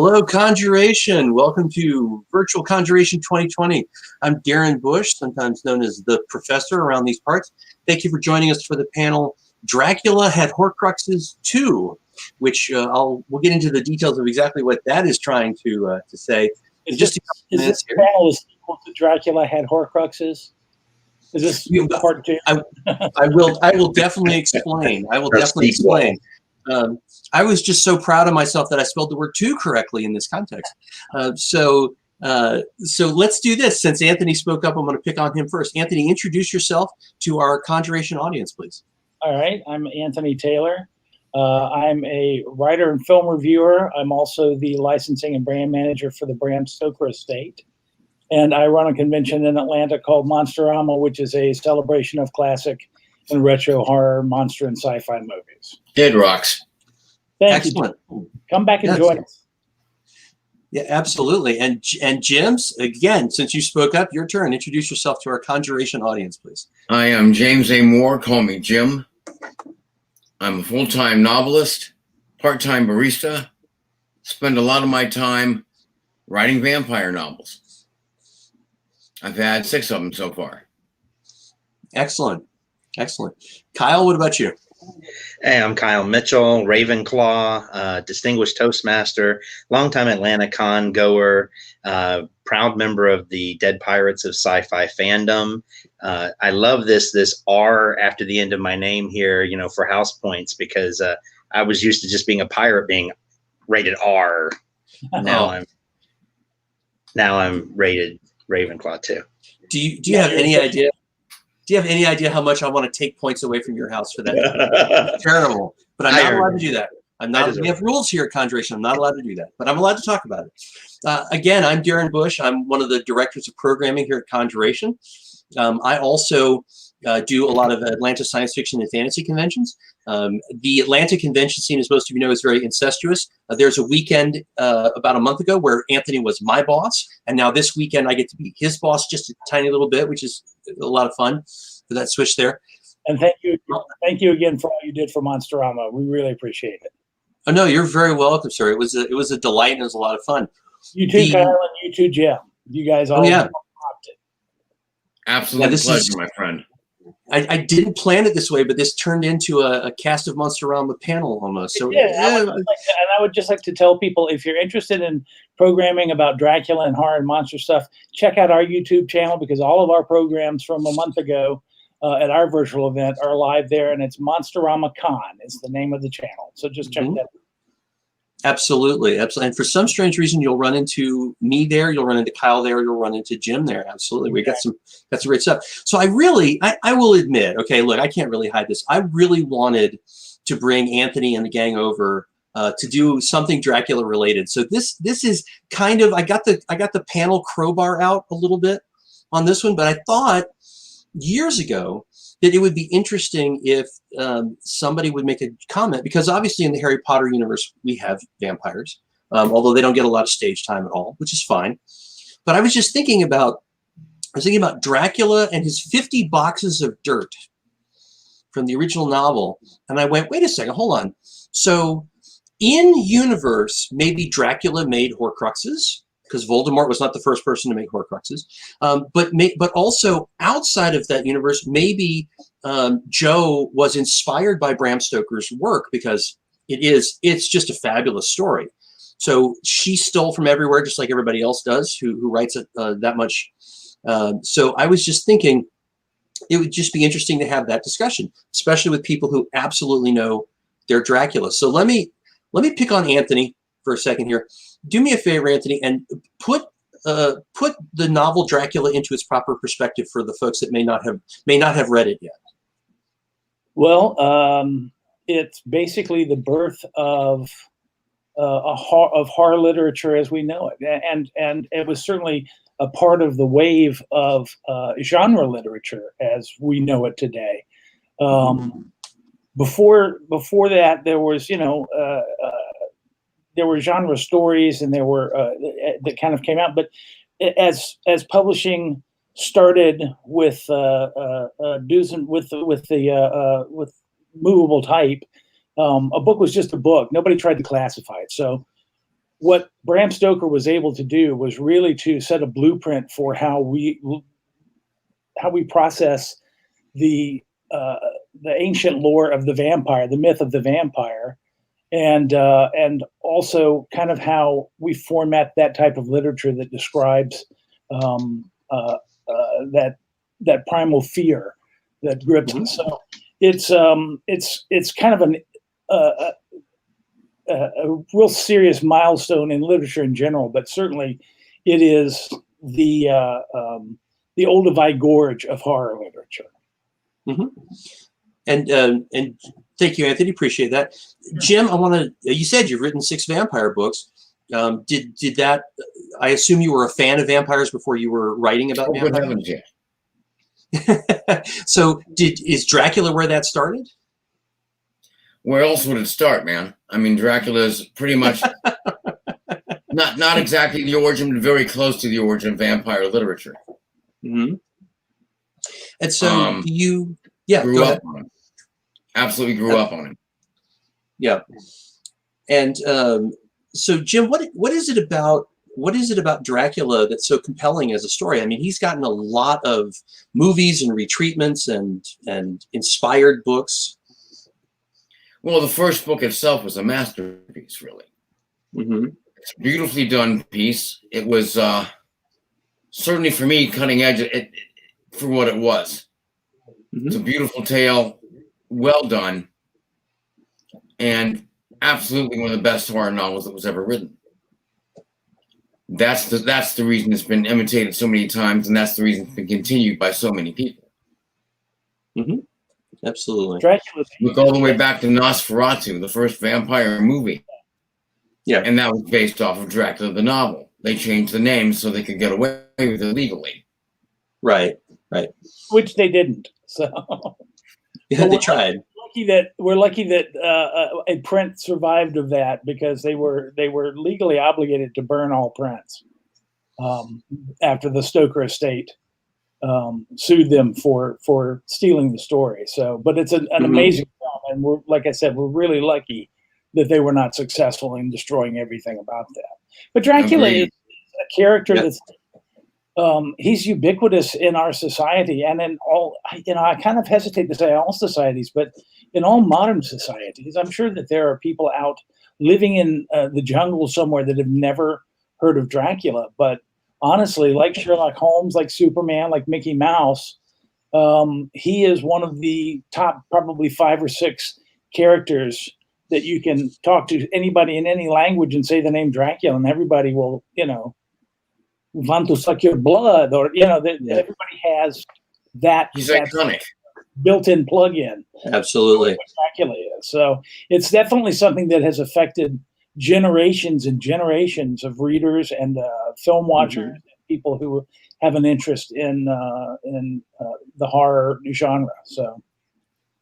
Hello, CONjuration. Welcome to Virtual CONjuration 2020. I'm Darin Bush, sometimes known as the Professor around these parts. Thank you for joining us for the panel Dracula had Horcruxes 2, which we'll get into the details of exactly what that is trying to say. Is this panel is equal to Dracula had Horcruxes? Is this part two? I will definitely explain. I will definitely explain. I was just so proud of myself that I spelled the word "two" correctly in this context. So let's do this. Since Anthony spoke up, I'm going to pick on him first. Anthony, introduce yourself to our CONjuration audience, please. All right. I'm Anthony Taylor. I'm a writer and film reviewer. I'm also the licensing and brand manager for the Bram Stoker estate. And I run a convention in Atlanta called Monsterama, which is a celebration of classic and retro horror, monster, and sci-fi movies. Dead rocks. Thank Excellent. you. Come back and join us. Yeah, absolutely. And James, again, since you spoke up, your turn. Introduce yourself to our CONjuration audience, please. I am James A. Moore. Call me Jim. I'm a full-time novelist, part-time barista. Spend a lot of my time writing vampire novels. I've had 6 of them so far. Excellent. Excellent. Kyle, what about you? Hey, I'm Kyle Mitchell, Ravenclaw, distinguished Toastmaster, longtime Atlanta Con goer, proud member of the Dead Pirates of Sci-Fi fandom. I love this R after the end of my name here, for house points, because I was used to just being a pirate being rated R. Now I'm rated Ravenclaw too. Do you have any idea? Do you have any idea how much I want to take points away from your house for that? It's terrible, but I'm not allowed to do that. I'm not. We have rules here at CONjuration. I'm not allowed to do that, but I'm allowed to talk about it. Again, I'm Darin Bush. I'm one of the directors of programming here at CONjuration. I also do a lot of Atlanta science fiction and fantasy conventions. The Atlanta convention scene, as most of you know, is very incestuous. There's a weekend about a month ago where Anthony was my boss, and now this weekend I get to be his boss just a tiny little bit, which is a lot of fun for that switch there. And thank you again for all you did for Monsterama. We really appreciate it. Oh no, you're very welcome, sir. It was a delight and it was a lot of fun. You too, Kyle, and you too, Jim. You guys all rocked it. Absolute pleasure, my friend. I didn't plan it this way, but this turned into a cast of Monsterama panel almost. So yeah, I would just like to tell people, if you're interested in programming about Dracula and horror and monster stuff, check out our YouTube channel, because all of our programs from a month ago at our virtual event are live there, and it's Monsterama Con is the name of the channel. So just check that out. Absolutely, absolutely. And for some strange reason, you'll run into me there, you'll run into Kyle there, you'll run into Jim there. Absolutely, we got some great stuff. So I will admit, okay, look, I can't really hide this. I really wanted to bring Anthony and the gang over to do something Dracula related. So this is kind of I got the panel crowbar out a little bit on this one, but I thought years ago that it would be interesting if somebody would make a comment, because obviously in the Harry Potter universe, we have vampires, although they don't get a lot of stage time at all, which is fine. But I was just thinking about, Dracula and his 50 boxes of dirt from the original novel. And I went, wait a second, hold on. So in universe, maybe Dracula made Horcruxes, because Voldemort was not the first person to make Horcruxes. But also outside of that universe, maybe Joe was inspired by Bram Stoker's work, because it's just a fabulous story. So she stole from everywhere, just like everybody else does who writes it that much. So I was just thinking it would just be interesting to have that discussion, especially with people who absolutely know their Dracula. So let me pick on Anthony for a second here. Do me a favor, Anthony, and put the novel Dracula into its proper perspective for the folks that may not have read it yet. Well, it's basically the birth of horror literature as we know it, and it was certainly a part of the wave of genre literature as we know it today. Before that, there was there were genre stories, and there were that kind of came out. But as publishing started with with movable type, a book was just a book. Nobody tried to classify it. So what Bram Stoker was able to do was really to set a blueprint for how we process the ancient lore of the vampire, the myth of the vampire, and also kind of how we format that type of literature that describes that primal fear that grips us. So it's kind of a real serious milestone in literature in general, but certainly it is the Olduvai Gorge of horror literature. Mm-hmm. And thank you, Anthony. Appreciate that. Jim, I want to. You said you've written 6 vampire books. Did that? I assume you were a fan of vampires before you were writing about vampires. Yeah. So, is Dracula where that started? Where else would it start, man? I mean, Dracula is pretty much not exactly the origin, but very close to the origin of vampire literature. Mm-hmm. And so you, grew up on it. Absolutely grew up on it. Yeah. And so, Jim, what is it about Dracula that's so compelling as a story? I mean, he's gotten a lot of movies and retreatments and inspired books. Well, the first book itself was a masterpiece, really. Mm-hmm. It's a beautifully done piece. It was certainly for me cutting edge for what it was. Mm-hmm. It's a beautiful tale, well done, and absolutely one of the best horror novels that was ever written. That's the reason it's been imitated so many times, and that's the reason it's been continued by so many people. Mm-hmm. Absolutely. Dracula. Look all the way back to Nosferatu, the first vampire movie. Yeah. And that was based off of Dracula, the novel. They changed the name so they could get away with it legally. Right. Which they didn't. So yeah, they tried. We're lucky that a print survived of that, because they were legally obligated to burn all prints after the Stoker estate sued them for stealing the story. So, but it's an amazing film, and we're, like I said, we're really lucky that they were not successful in destroying everything about that. But Dracula is a character that's he's ubiquitous in our society, and in all, I kind of hesitate to say all societies, but in all modern societies, I'm sure that there are people out living in the jungle somewhere that have never heard of Dracula. But honestly, like Sherlock Holmes, like Superman, like Mickey Mouse, he is one of the top probably 5 or 6 characters that you can talk to anybody in any language and say the name Dracula, and everybody will, want to suck your blood, or everybody has that. He's iconic. Built-in plug-in. Absolutely. What Dracula is. So it's definitely something that has affected generations and generations of readers and film watchers, and people who have an interest in the horror genre. So.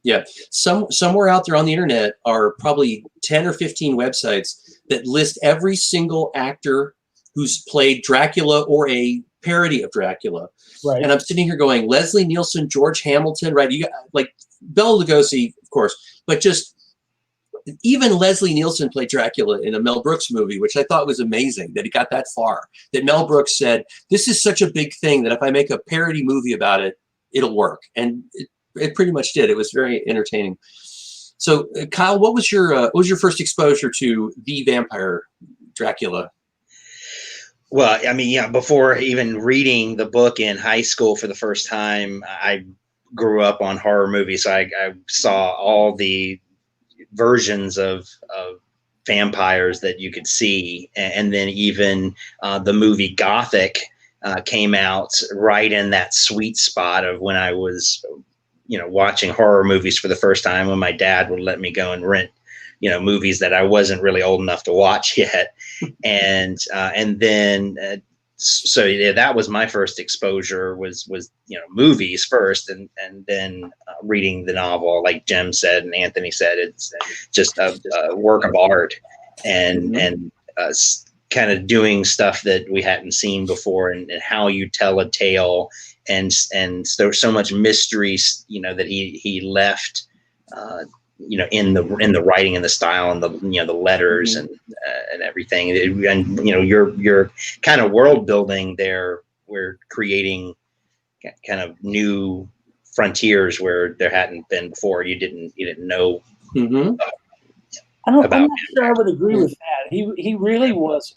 Yeah, somewhere out there on the internet are probably 10 or 15 websites that list every single actor who's played Dracula or a parody of Dracula. Right. And I'm sitting here going, Leslie Nielsen, George Hamilton, right? You got, like, Bela Lugosi, of course, but just even Leslie Nielsen played Dracula in a Mel Brooks movie, which I thought was amazing that he got that far. That Mel Brooks said, this is such a big thing that if I make a parody movie about it, it'll work. And it pretty much did. It was very entertaining. So, Kyle, what was your first exposure to the vampire Dracula? Well, I mean, yeah, before even reading the book in high school for the first time, I grew up on horror movies. So I saw all the versions of vampires that you could see. And then even the movie Gothic came out right in that sweet spot of when I was, watching horror movies for the first time, when my dad would let me go and rent, movies that I wasn't really old enough to watch yet. And then that was my first exposure was movies first, and then reading the novel. Like Jim said and Anthony said, it's just a work of art, and kind of doing stuff that we hadn't seen before, and how you tell a tale, and there's so much mystery, that he left in the writing and the style and the the letters and everything. And your kind of world building there. We're creating kind of new frontiers where there hadn't been before. You didn't know. Mm-hmm. I'm not sure I would agree with that. He really was.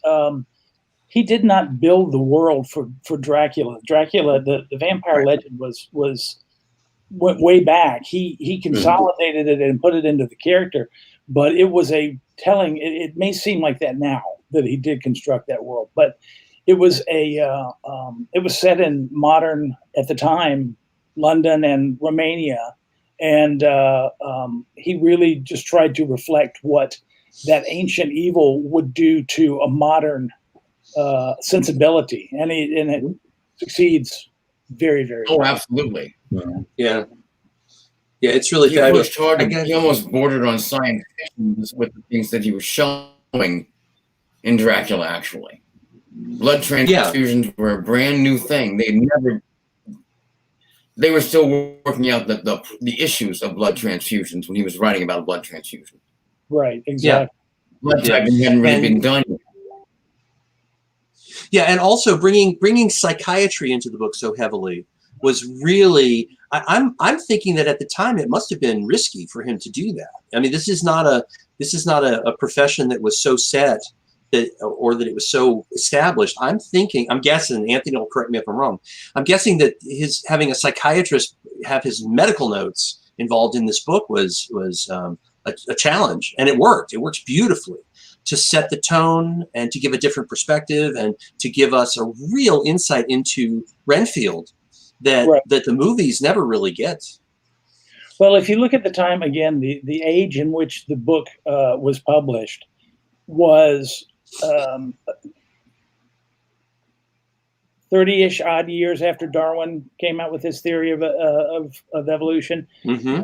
He did not build the world for Dracula. Dracula, the vampire legend went way back. He consolidated it and put it into the character, but it was it may seem like that now that he did construct that world, but it was it was set in modern, at the time, London and Romania, and he really just tried to reflect what that ancient evil would do to a modern sensibility, and it succeeds very, very well. Oh, absolutely. Yeah, it's really fabulous. He almost bordered on science fiction with the things that he was showing in Dracula, actually. Blood transfusions were a brand new thing. They were still working out the issues of blood transfusions when he was writing about a blood transfusion. Right, exactly. Blood typing hadn't really been done yet. Yeah, and also bringing psychiatry into the book so heavily was really. I'm thinking that at the time it must have been risky for him to do that. I mean, this is not a profession that was so set that it was so established. I'm guessing, Anthony will correct me if I'm wrong, I'm guessing that having a psychiatrist have his medical notes involved in this book was a challenge, and it worked. It works beautifully to set the tone and to give a different perspective and to give us a real insight into Renfield that the movies never really get. Well, if you look at the time, again, the age in which the book was published was 30-ish odd years after Darwin came out with his theory of evolution. Mm-hmm.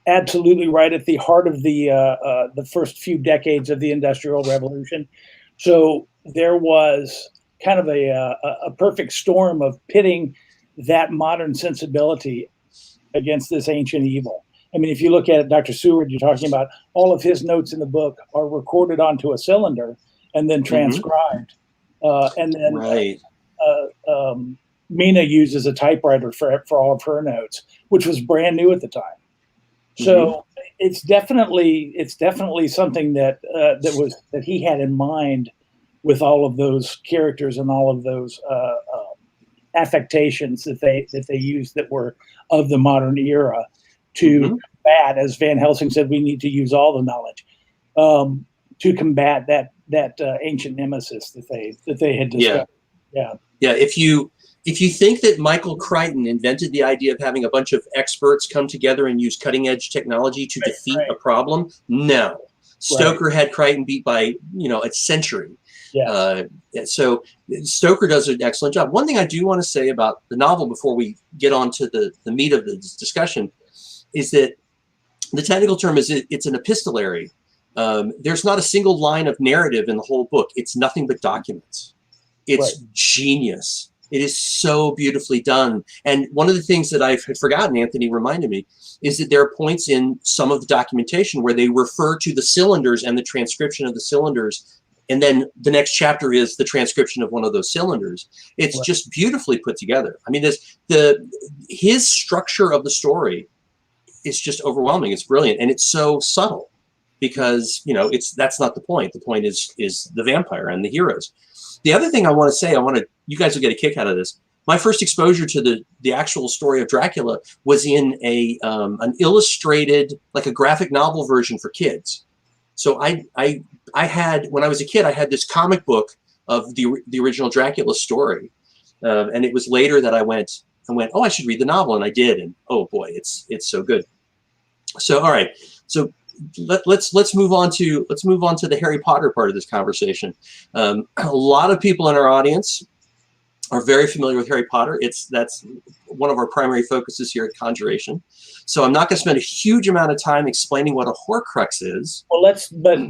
Absolutely right at the heart of the first few decades of the Industrial Revolution. So there was kind of a perfect storm of pitting that modern sensibility against this ancient evil. I mean, if you look at it, Dr. Seward, you're talking about all of his notes in the book are recorded onto a cylinder and then transcribed. And then Mina uses a typewriter for all of her notes, which was brand new at the time. So it's definitely something that he had in mind with all of those characters and all of those affectations that they used that were of the modern era to combat, as Van Helsing said, we need to use all the knowledge to combat that ancient nemesis that they had discovered. Yeah. If you think that Michael Crichton invented the idea of having a bunch of experts come together and use cutting edge technology to defeat a problem, no. Stoker had Crichton beat by a century. Yeah. So Stoker does an excellent job. One thing I do want to say about the novel before we get on to the meat of the discussion is that the technical term is it's an epistolary. There's not a single line of narrative in the whole book. It's nothing but documents. It's genius. It is so beautifully done. And one of the things that I've forgotten, Anthony reminded me, is that there are points in some of the documentation where they refer to the cylinders and the transcription of the cylinders. And then the next chapter is the transcription of one of those cylinders. It's just beautifully put together. I mean, his structure of the story is just overwhelming. It's brilliant. And it's so subtle because, that's not the point. The point is the vampire and the heroes. The other thing I want to say, you guys will get a kick out of this. My first exposure to the actual story of Dracula was in an illustrated, like a graphic novel version for kids. So I had, when I was a kid, I had this comic book of the original Dracula story, and it was later that I went, oh, I should read the novel, and I did, and oh boy, it's so good. So all right, so let's move on to the Harry Potter part of this conversation. A lot of people in our audience are very familiar with Harry Potter. That's one of our primary focuses here at CONjuration. So I'm not going to spend a huge amount of time explaining what a Horcrux is. Well, but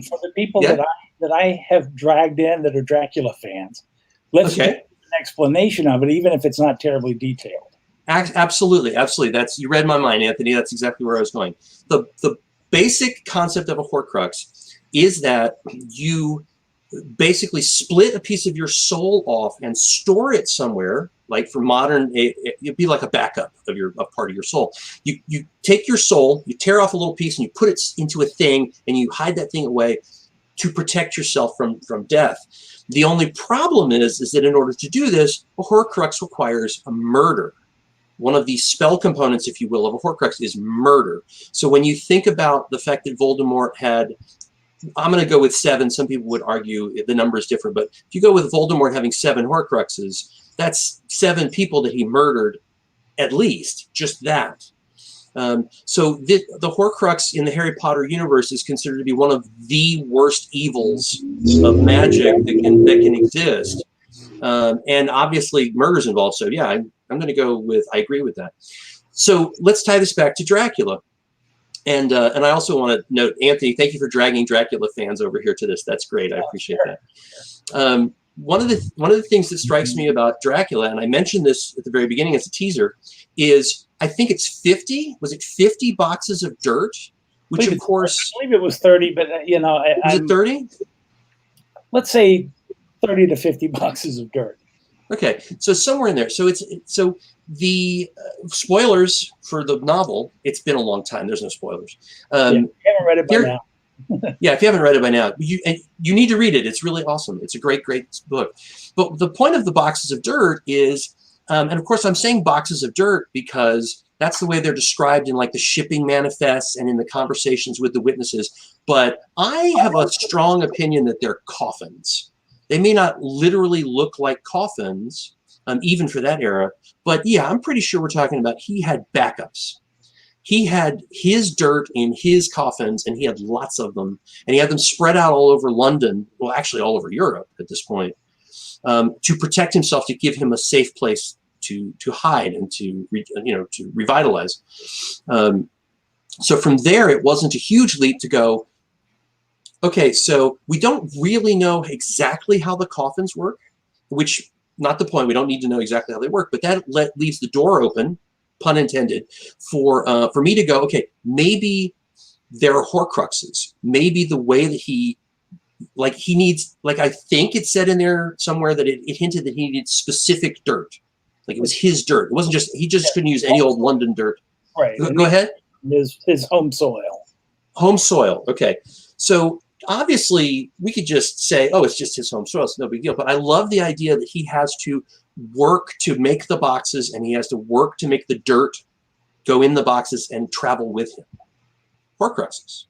for the people that I have dragged in that are Dracula fans, let's get an explanation of it, even if it's not terribly detailed. Absolutely. You read my mind, Anthony. That's exactly where I was going. basic concept of a Horcrux is that you basically split a piece of your soul off and store it somewhere. Like for modern, it'd be like a backup of part of your soul. You take your soul, you tear off a little piece, and you put it into a thing, and you hide that thing away to protect yourself from death. The only problem is that in order to do this, a Horcrux requires a murder. One of the spell components, if you will, of a Horcrux is murder. So when you think about the fact that Voldemort had, I'm going to go with 7. Some people would argue the number is different, but if you go with Voldemort having 7 Horcruxes, that's 7 people that he murdered, at least, just that. So the Horcrux in the Harry Potter universe is considered to be one of the worst evils of magic that can exist. And obviously murder's involved. So yeah, I'm going to go with, I agree with that. So let's tie this back to Dracula. And I also want to note, Anthony, thank you for dragging Dracula fans over here to this. That's great. I appreciate that. One of the things that strikes me about Dracula, and I mentioned this at the very beginning as a teaser, is I think it's 50. Was it 50 boxes of dirt? Which of course, I believe it was 30, but was it 30? Let's say 30 to 50 boxes of dirt. Okay, so somewhere in there. So the spoilers for the novel. It's been a long time. There's no spoilers. You haven't read it by now. Yeah, if you haven't read it by now, you need to read it. It's really awesome. It's a great book. But the point of the boxes of dirt is, and of course I'm saying boxes of dirt because that's the way they're described in like the shipping manifests and in the conversations with the witnesses. But I have a strong opinion that they're coffins. They may not literally look like coffins, even for that era. But yeah, I'm pretty sure we're talking about he had backups. He had his dirt in his coffins, and he had lots of them, and he had them spread out all over London, well, actually all over Europe at this point, to protect himself, to give him a safe place to hide and to revitalize. So from there, it wasn't a huge leap to go, okay, so we don't really know exactly how the coffins work, which, not the point, we don't need to know exactly how they work, but that leaves the door open, pun intended, for me to go, okay, maybe there are Horcruxes. Maybe the way that he needs, like I think it said in there somewhere that it hinted that he needed specific dirt. Like it was his dirt. It wasn't just, he just couldn't use any old London dirt. Right. Go ahead. His home soil. Home soil, okay. So obviously we could just say, oh, it's just his home soil, it's no big deal. But I love the idea that he has to work to make the boxes, and he has to work to make the dirt go in the boxes and travel with him. Horcruxes.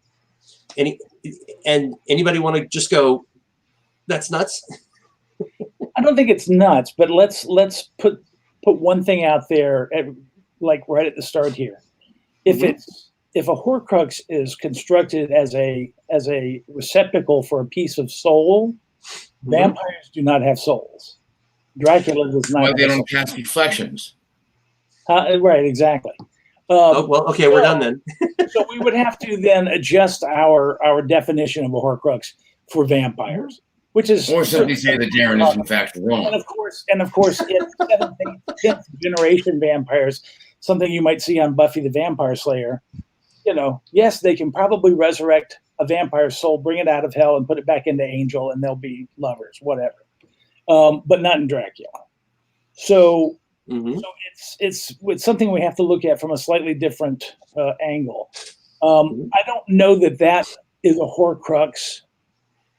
And anybody want to just go, that's nuts? I don't think it's nuts, but let's put one thing out there, like right at the start here. If a Horcrux is constructed as a receptacle for a piece of soul, vampires do not have souls. Dracula does not. Why they don't cast reflections? Right, exactly. Well, okay, we're done then. So we would have to then adjust our definition of a Horcrux for vampires, which is, or simply say that Darin is in fact wrong. And of course, in 7th, 10th generation vampires, something you might see on Buffy the Vampire Slayer. Yes, they can probably resurrect a vampire's soul, bring it out of hell, and put it back into Angel, and they'll be lovers, whatever. But not in Dracula. So it's something we have to look at from a slightly different angle. I don't know that is a Horcrux,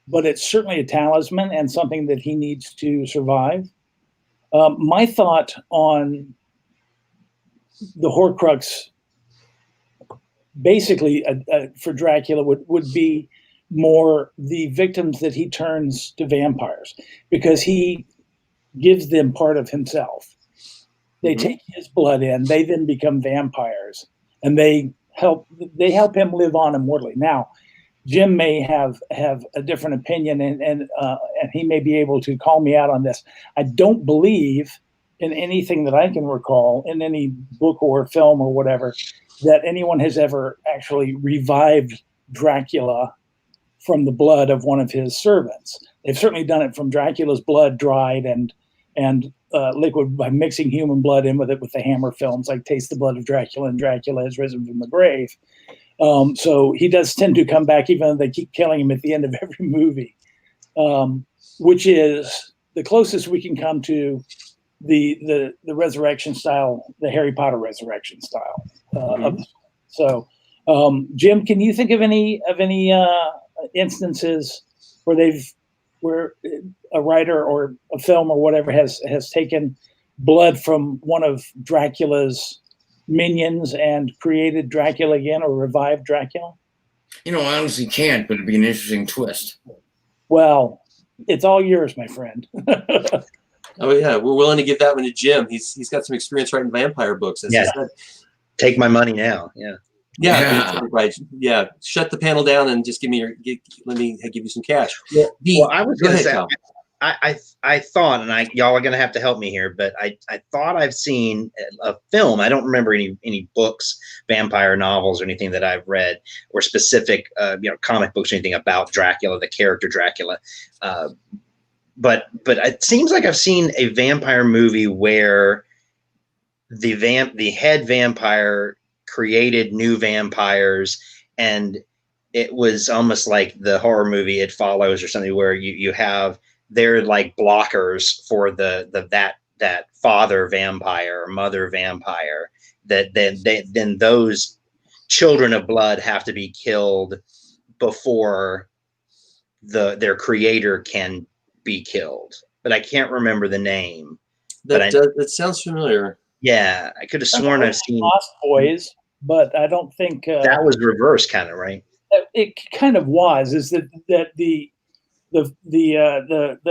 but it's certainly a talisman and something that he needs to survive. My thought on the Horcrux, basically for Dracula, would be more the victims that he turns to vampires, because he gives them part of himself. They take his blood in, they then become vampires, and they help him live on immortally. Now, Jim may have a different opinion, and he may be able to call me out on this. I don't believe in anything that I can recall, in any book or film or whatever, that anyone has ever actually revived Dracula from the blood of one of his servants. They've certainly done it from Dracula's blood dried and liquid by mixing human blood in with it with the Hammer films, like Taste the Blood of Dracula and Dracula Has Risen from the Grave. So he does tend to come back, even though they keep killing him at the end of every movie, which is the closest we can come to the resurrection style, the Harry Potter resurrection style. So, Jim, can you think of any instances where a writer or a film or whatever has taken blood from one of Dracula's minions and created Dracula again or revived Dracula? You know, I honestly can't, but it'd be an interesting twist. Well, it's all yours, my friend. Oh yeah, we're willing to give that one to Jim. He's got some experience writing vampire books. As Yeah. he said. Take my money now. Yeah. Yeah, right. Yeah, shut the panel down and just let me give you some cash. Yeah. Well, I was going to say, Kyle. I thought, and y'all are going to have to help me here, but I thought I've seen a film. I don't remember any books, vampire novels, or anything that I've read, or specific, comic books or anything about Dracula, the character Dracula. But it seems like I've seen a vampire movie where the head vampire created new vampires, and it was almost like the horror movie It Follows or something, where you have they're like blockers for that father vampire or mother vampire, that then those children of blood have to be killed before their creator can be killed. But I can't remember the name. That sounds familiar. Yeah, I could have sworn I've seen Lost Boys, but I don't think that was reverse, kind of, right? It kind of was. Is that the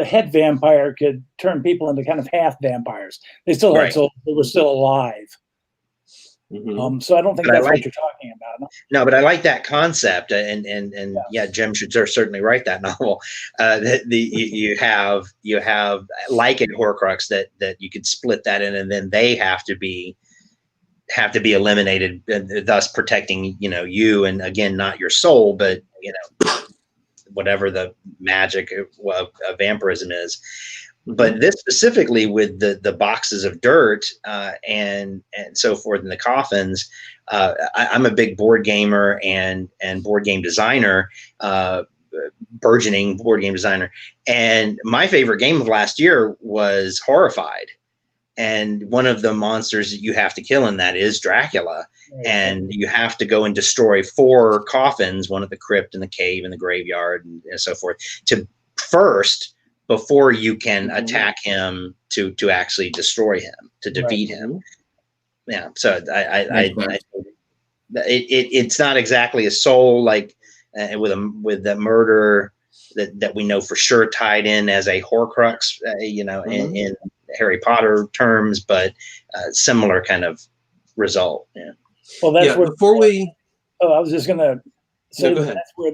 head vampire could turn people into kind of half vampires. They still had souls, they were still alive. Mm-hmm. So I don't think that's what you're talking about. No, but I like that concept, and yeah, Jim should certainly write that novel. You have like in Horcrux that you could split that in, and then they have to be eliminated, thus protecting you, and again, not your soul, but whatever the magic of vampirism is. But this specifically with the boxes of dirt and so forth, and the coffins, I'm a big board gamer and board game designer, burgeoning board game designer. And my favorite game of last year was Horrified. And one of the monsters that you have to kill in that is Dracula. And you have to go and destroy 4 coffins, one at the crypt and the cave and the graveyard and so forth, before you can attack him to actually destroy him, to defeat him. Yeah. So it's not exactly a soul like with the murder that we know for sure tied in as a Horcrux, in Harry Potter terms, but similar kind of result. Yeah. Well, that's where I was just going to say that's where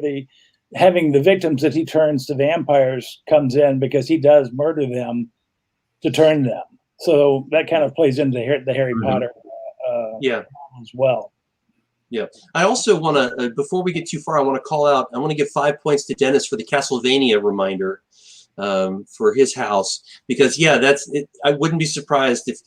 having the victims that he turns to vampires comes in, because he does murder them to turn them. So that kind of plays into the Harry Potter as well. Yeah. I also want to, before we get too far, I want to give 5 points to Dennis for the Castlevania reminder for his house, because that's it. I wouldn't be surprised if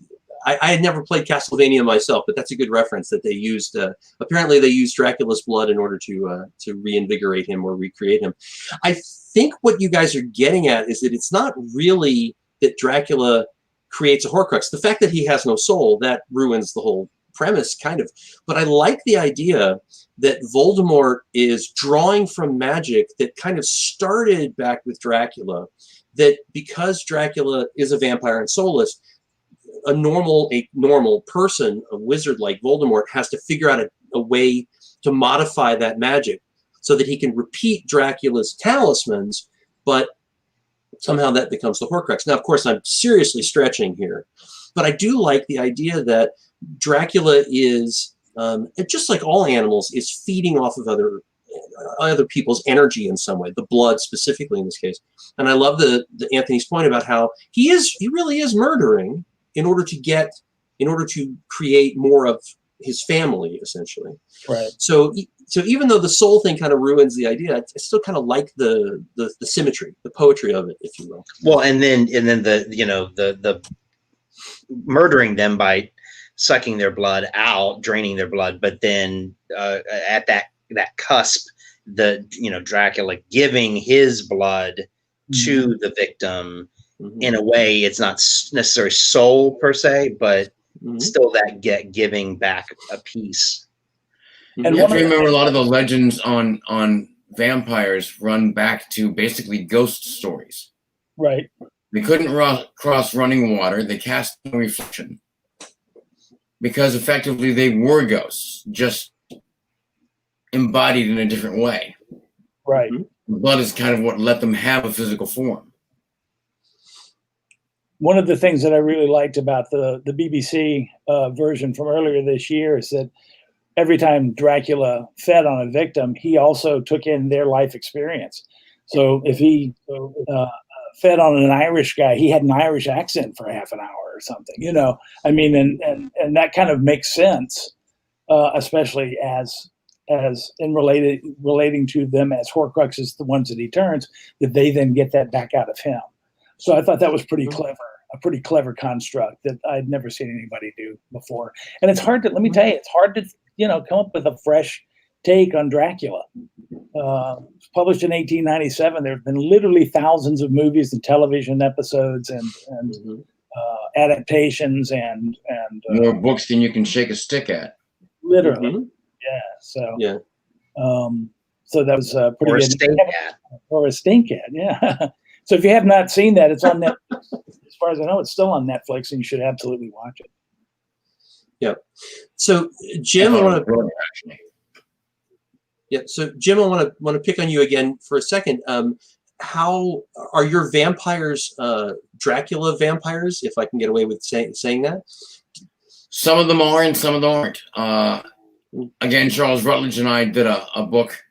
I had never played Castlevania myself, but that's a good reference that they used. Apparently, they used Dracula's blood in order to reinvigorate him or recreate him. I think what you guys are getting at is that it's not really that Dracula creates a Horcrux. The fact that he has no soul, that ruins the whole premise, kind of. But I like the idea that Voldemort is drawing from magic that kind of started back with Dracula. That because Dracula is a vampire and soulless, a normal person, a wizard like Voldemort, has to figure out a way to modify that magic so that he can repeat Dracula's talismans, but somehow that becomes the Horcrux. Now, of course, I'm seriously stretching here, but I do like the idea that Dracula is, just like all animals, is feeding off of other people's energy in some way, the blood specifically in this case. And I love the Anthony's point about how he really is murdering in order to create more of his family, essentially. Right. So even though the soul thing kind of ruins the idea, I still kind of like the symmetry, the poetry of it, if you will. Well, and then the murdering them by sucking their blood out, draining their blood, but then at that cusp, Dracula giving his blood to the victim. In a way, it's not necessarily soul per se, but still that giving back a piece. And you have to remember, a lot of the legends on vampires run back to basically ghost stories. Right. They couldn't cross running water. They cast no reflection because effectively they were ghosts, just embodied in a different way. Right. The blood is kind of what let them have a physical form. One of the things that I really liked about the BBC version from earlier this year is that every time Dracula fed on a victim, he also took in their life experience. So if he fed on an Irish guy, he had an Irish accent for half an hour or something, I mean, and that kind of makes sense, especially as in relating to them as Horcruxes, the ones that he turns, that they then get that back out of him. So I thought that was pretty clever, a pretty clever construct that I'd never seen anybody do before. And it's hard to, let me tell you, it's hard to, come up with a fresh take on Dracula. Published in 1897, there have been literally thousands of movies and television episodes and adaptations and more books than you can shake a stick at. Literally, yeah. So yeah. So that was pretty or good. A stink cat. Or a stink cat, yeah. So if you have not seen that, it's on Netflix. As far as I know, it's still on Netflix, and you should absolutely watch it. Yeah. So Jim, I want to. Yeah. So Jim, I want to pick on you again for a second. How are your vampires Dracula vampires? If I can get away with saying that. Some of them are, and some of them aren't. Again, Charles Rutledge and I did a book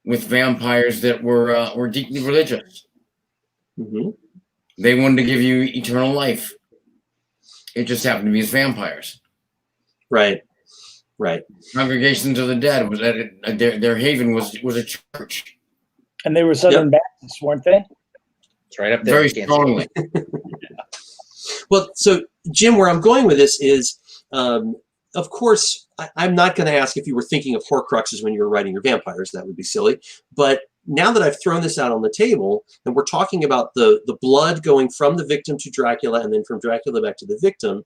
with vampires that were deeply religious. They wanted to give you eternal life. It just happened to be as vampires. Right. Right. Congregations of the Dead was their haven was a church. And they were Southern Baptists, weren't they? It's right up there. Very strongly. Well, so Jim, where I'm going with this is, of course, I'm not going to ask if you were thinking of Horcruxes when you were writing your vampires. That would be silly. But now that I've thrown this out on the table, and we're talking about the blood going from the victim to Dracula and then from Dracula back to the victim,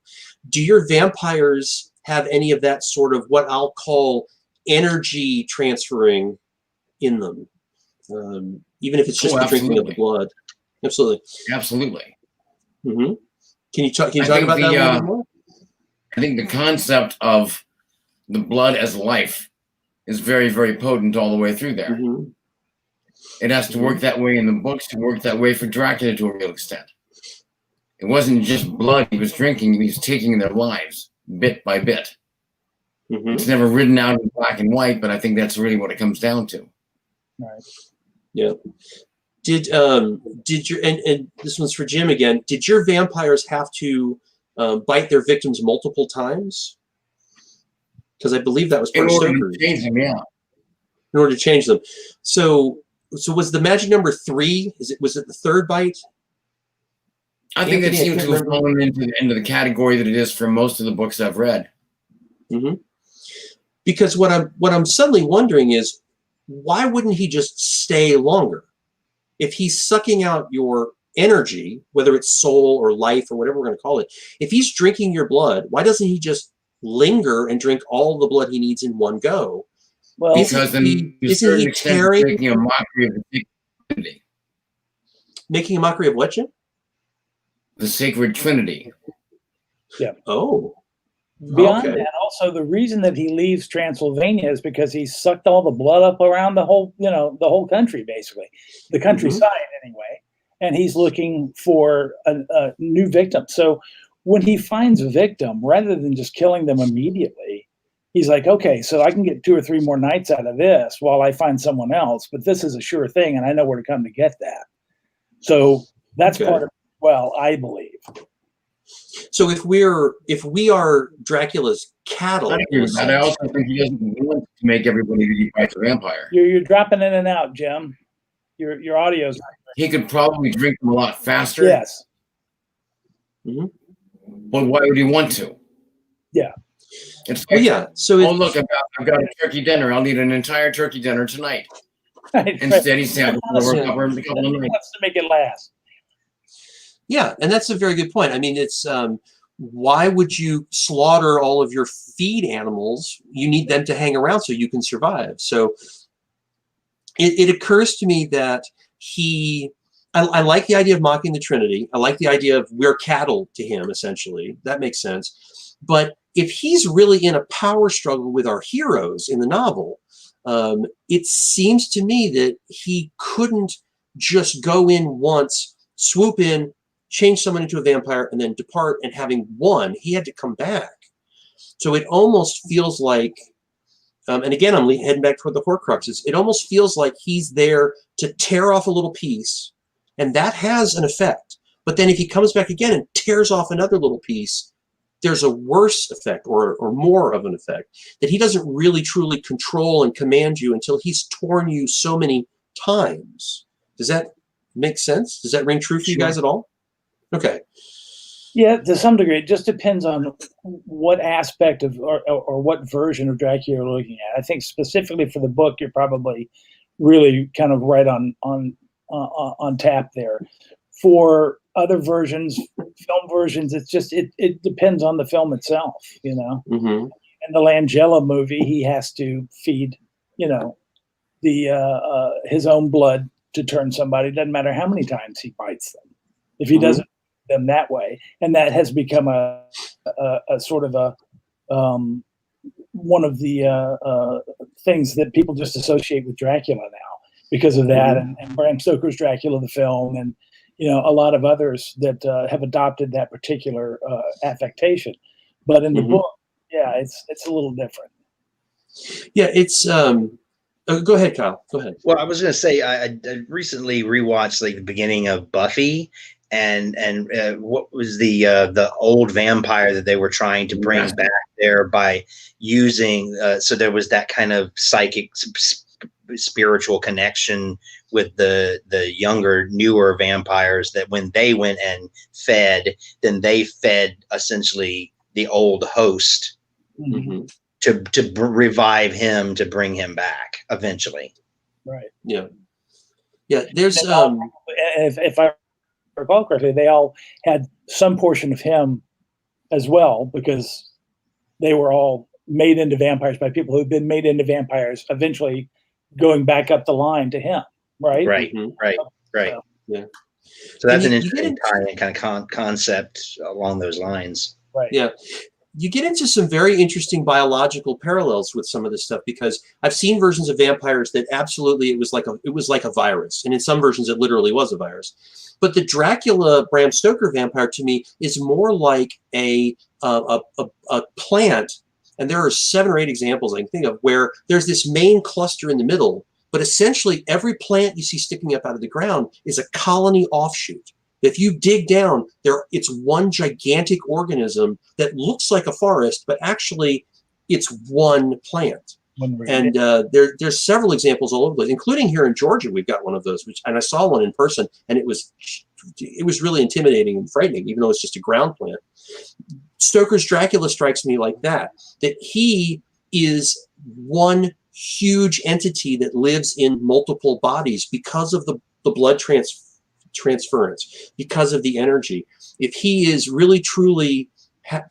do your vampires have any of that sort of what I'll call energy transferring in them? Even if it's just the drinking of the blood. Absolutely. Absolutely. Can you talk about that a little bit more? I think the concept of the blood as life is very, very potent all the way through there. It has to work that way in the books, to work that way for Dracula to a real extent. It wasn't just blood he was drinking, he was taking their lives bit by bit. It's never written out in black and white, but I think that's really what it comes down to. Right. Yeah. Did your and this one's for Jim again, did your vampires have to bite their victims multiple times? Because I believe that was part of Stoker's. In order to change them. So was the magic number 3? Was it the third bite? I think that seems to have fallen into the category that it is for most of the books I've read. Because what I'm suddenly wondering is, why wouldn't he just stay longer? If he's sucking out your energy, whether it's soul or life or whatever we're going to call it, if he's drinking your blood, why doesn't he just linger and drink all the blood he needs in one go? Well, because then isn't he carrying, making a mockery of the Trinity? Making a mockery of what, Jim? The sacred Trinity. Yeah. Oh. Beyond that, also the reason that he leaves Transylvania is because he sucked all the blood up around the whole, the whole country, basically, the countryside anyway, and he's looking for a new victim. So when he finds a victim, rather than just killing them immediately, he's like, okay, so I can get 2 or 3 more nights out of this while I find someone else, but this is a sure thing, and I know where to come to get that. So that's part of it, well, I believe. So if we are Dracula's cattle, I also think he doesn't want to make everybody that he fights a vampire. You're dropping in and out, Jim. Your audio's not great. He could probably drink them a lot faster. Yes. But why would he want to? It's Well, yeah. So oh, look, I've got a turkey dinner. I'll need an entire turkey dinner tonight. Instead, he's having over a couple of nights. Wants to make it last. yeah, and that's a very good point. I mean, it's why would you slaughter all of your feed animals? You need them to hang around so you can survive. So it occurs to me that I like the idea of mocking the Trinity. I like the idea of we're cattle to him, essentially. That makes sense. But if he's really in a power struggle with our heroes in the novel, it seems to me that he couldn't just go in once, swoop in, change someone into a vampire, and then depart and having won. He had to come back. So it almost feels like, and again, I'm heading back toward the Horcruxes, it almost feels like he's there to tear off a little piece, and that has an effect. But then if he comes back again and tears off another little piece, there's a worse effect or more of an effect that he doesn't really truly control and command you until he's torn you so many times. Does that make sense? Does that ring true for you guys at all? Okay. Yeah, to some degree. It just depends on what aspect of or what version of Dracula you're looking at. I think specifically for the book, you're probably really kind of right on tap there. For other versions, film versions, it's just it depends on the film itself, you know. Mm-hmm. In the Langella movie, he has to feed, you know, the his own blood to turn somebody. It doesn't matter how many times he bites them. If he doesn't feed them that way, and that has become a sort of a one of the things that people just associate with Dracula now because of that, and Bram Stoker's Dracula the film, and you know, a lot of others that have adopted that particular affectation. But in the book, yeah, it's a little different. Yeah, it's go ahead, Kyle. Go ahead. Well, I was going to say I recently rewatched like the beginning of Buffy, and what was the old vampire that they were trying to bring back there by using so there was that kind of psychic spiritual connection with the younger, newer vampires that when they went and fed, then they fed essentially the old host to revive him, to bring him back eventually. Right. Yeah. Yeah. There's if I recall correctly, they all had some portion of him as well because they were all made into vampires by people who've been made into vampires, eventually going back up the line to him. Right. Right. Right. Yeah. So that's an interesting kind of concept along those lines. Right. Yeah. You get into some very interesting biological parallels with some of this stuff because I've seen versions of vampires that absolutely it was like a virus, and in some versions it literally was a virus. But the Dracula Bram Stoker vampire to me is more like a plant, and there are 7 or 8 examples I can think of where there's this main cluster in the middle, but essentially every plant you see sticking up out of the ground is a colony offshoot. If you dig down, it's one gigantic organism that looks like a forest, but actually it's one plant. And there's several examples all over the place, including here in Georgia. We've got one of those, and I saw one in person, and it was really intimidating and frightening, even though it's just a ground plant. Stoker's Dracula strikes me like that he is one huge entity that lives in multiple bodies because of the blood transference, because of the energy. If he is really truly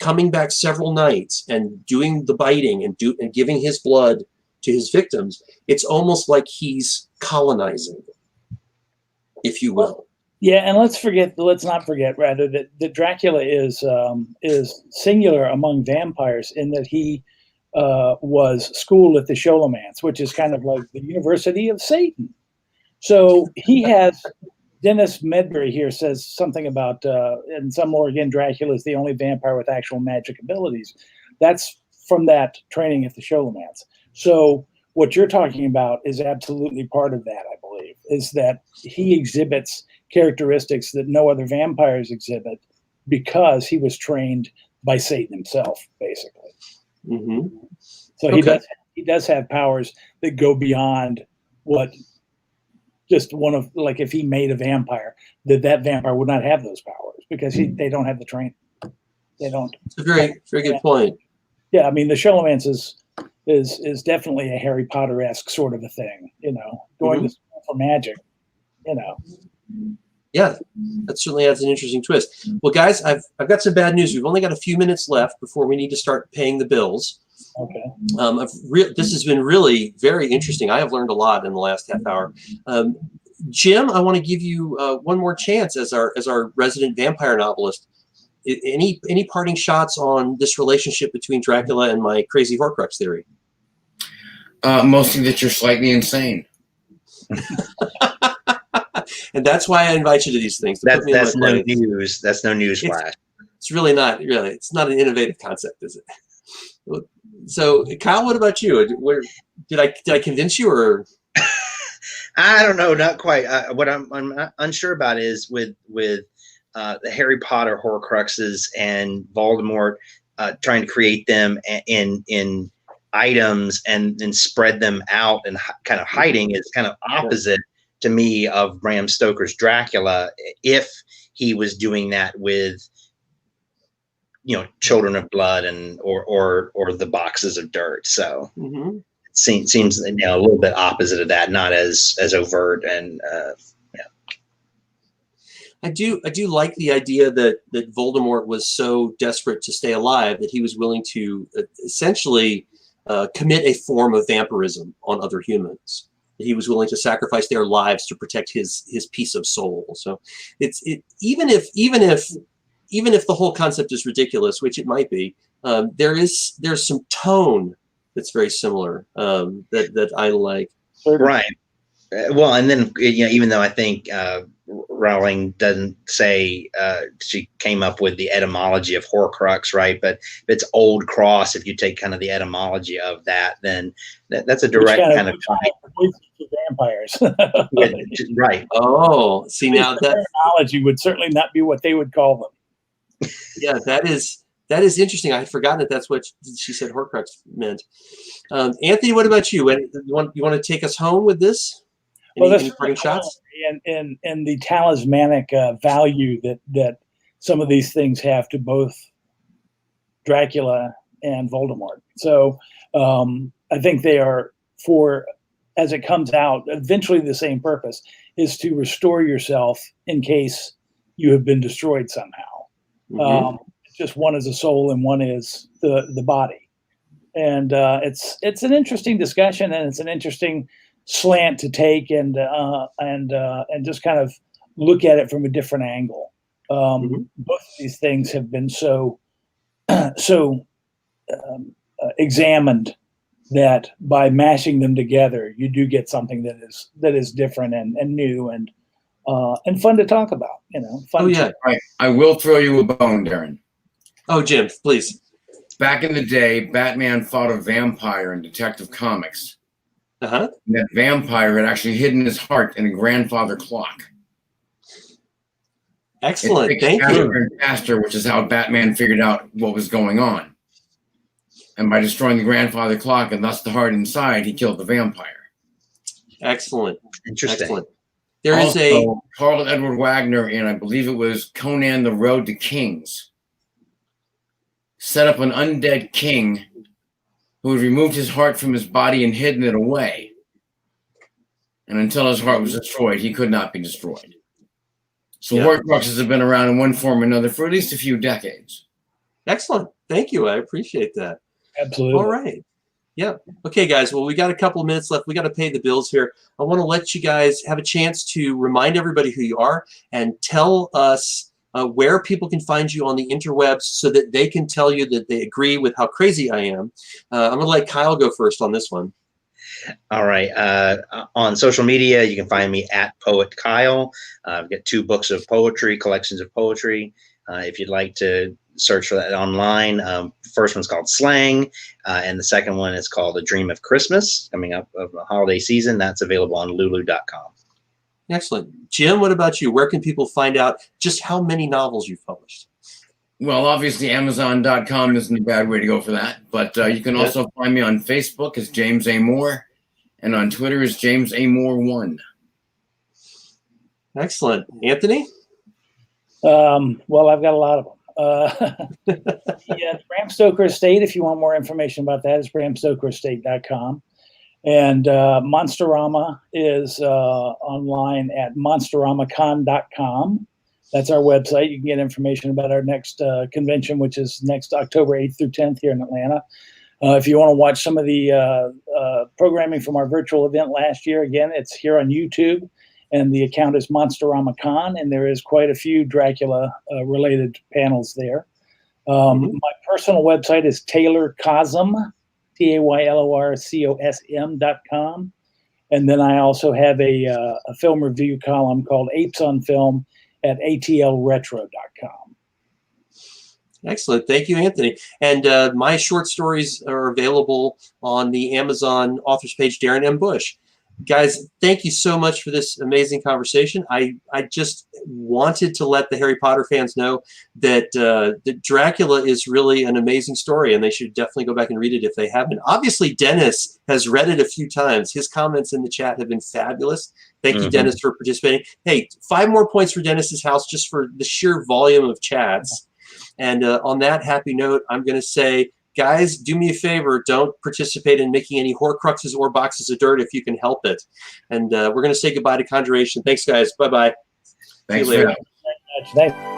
coming back several nights and doing the biting and giving his blood to his victims, it's almost like he's colonizing, if you will. Yeah, and let's not forget rather that Dracula is singular among vampires in that he was schooled at the Scholomance, which is kind of like the University of Satan. So he has. Dennis Medbury here says something about, in some lore again, Dracula is the only vampire with actual magic abilities. That's from that training at the Scholomance. So what you're talking about is absolutely part of that, I believe, is that he exhibits characteristics that no other vampires exhibit because he was trained by Satan himself, basically. So he does have powers that go beyond what just one of, like if he made a vampire, that vampire would not have those powers because they don't have the training. They don't. It's a very, very good point. yeah, I mean, the Scholomance is definitely a Harry Potter-esque sort of a thing, going to school for magic, Yeah, that certainly adds an interesting twist. Well, guys, I've got some bad news. We've only got a few minutes left before we need to start paying the bills. Okay. This has been really very interesting. I have learned a lot in the last half hour. Jim, I want to give you one more chance as our resident vampire novelist. Any parting shots on this relationship between Dracula and my crazy Horcrux theory? Mostly that you're slightly insane. And that's why I invite you to these things. That's no news. That's no news flash. It's really not. Really, it's not an innovative concept, is it? So, Kyle, what about you? Did I convince you, or? I don't know, not quite. What I'm unsure about is with the Harry Potter Horcruxes and Voldemort trying to create them in items and then spread them out and kind of hiding is kind of opposite to me of Bram Stoker's Dracula, if he was doing that with Children of Blood and or the boxes of dirt. So it seems a little bit opposite of that, not as overt. And I do like the idea that Voldemort was so desperate to stay alive that he was willing to essentially commit a form of vampirism on other humans. He was willing to sacrifice their lives to protect his piece of soul. So even if the whole concept is ridiculous, which it might be, there's some tone that's very similar that I like. Right. Well, and then even though I think Rowling doesn't say she came up with the etymology of Horcrux, right? But if it's Old Cross, if you take kind of the etymology of that, then that's a direct kind of vampires. Yeah, right. Oh, see, now that terminology would certainly not be what they would call them. Yeah, that is interesting. I had forgotten that that's what she said Horcrux meant. Anthony, what about you? You want to take us home with this? Any parting shots? And the talismanic value that some of these things have to both Dracula and Voldemort. So I think they are, as it comes out, eventually the same purpose is to restore yourself in case you have been destroyed somehow. Just one is a soul and one is the body. And it's an interesting discussion, and it's an interesting slant to take and just kind of look at it from a different angle. Both of these things have been so examined that by mashing them together, you do get something that is different and new and fun to talk about. Fun. Oh yeah, I will throw you a bone, Darin. Oh, Jim, please. Back in the day, Batman fought a vampire in Detective Comics. That vampire had actually hidden his heart in a grandfather clock. Excellent. Thank you. And faster, which is how Batman figured out what was going on. And by destroying the grandfather clock and thus the heart inside, he killed the vampire. Excellent. Interesting. Excellent. There is Carl Edward Wagner in, I believe it was Conan the Road to Kings, set up an undead king who had removed his heart from his body and hidden it away. And until his heart was destroyed, he could not be destroyed. So Horcruxes have been around in one form or another for at least a few decades. Excellent. Thank you. I appreciate that. Absolutely. All right. Yeah. Okay, guys. Well, we got a couple of minutes left. We got to pay the bills here. I want to let you guys have a chance to remind everybody who you are and tell us where people can find you on the interwebs so that they can tell you that they agree with how crazy I am. I'm going to let Kyle go first on this one. All right. On social media, you can find me at Poet Kyle. I've got 2 books of poetry, collections of poetry. If you'd like to search for that online, first one's called Slang, and the second one is called A Dream of Christmas, coming up of the holiday season. That's available on lulu.com. Excellent. Jim, what about you? Where can people find out just how many novels you've published? Well, obviously, Amazon.com isn't a bad way to go for that. But you can also find me on Facebook as James A. Moore, and on Twitter as James A. Moore 1. Excellent. Anthony? Well, I've got a lot of them. Yeah, Bram Stoker Estate, if you want more information about that, is bramstokerestate.com. And Monsterama is online at monsteramacon.com. That's our website. You can get information about our next convention, which is next October 8th through 10th here in Atlanta. If you want to watch some of the programming from our virtual event last year, again, it's here on YouTube. And the account is Monsterama Con, and there is quite a few Dracula-related panels there. My personal website is taylorcosm, TAYLORCOSM.com. And then I also have a film review column called Apes on Film at atlretro.com. Excellent. Thank you, Anthony. And my short stories are available on the Amazon authors page, Darin M. Bush. Guys, thank you so much for this amazing conversation. I just wanted to let the Harry Potter fans know that Dracula is really an amazing story, and they should definitely go back and read it if they haven't. Obviously, Dennis has read it a few times. His comments in the chat have been fabulous. Thank you, Dennis, for participating. Hey, 5 more points for Dennis's house just for the sheer volume of chats. And on that happy note, I'm going to say, guys, do me a favor. Don't participate in making any Horcruxes or boxes of dirt if you can help it. And we're going to say goodbye to CONjuration. Thanks, guys. Bye-bye. Thanks See you later. for that. Thanks.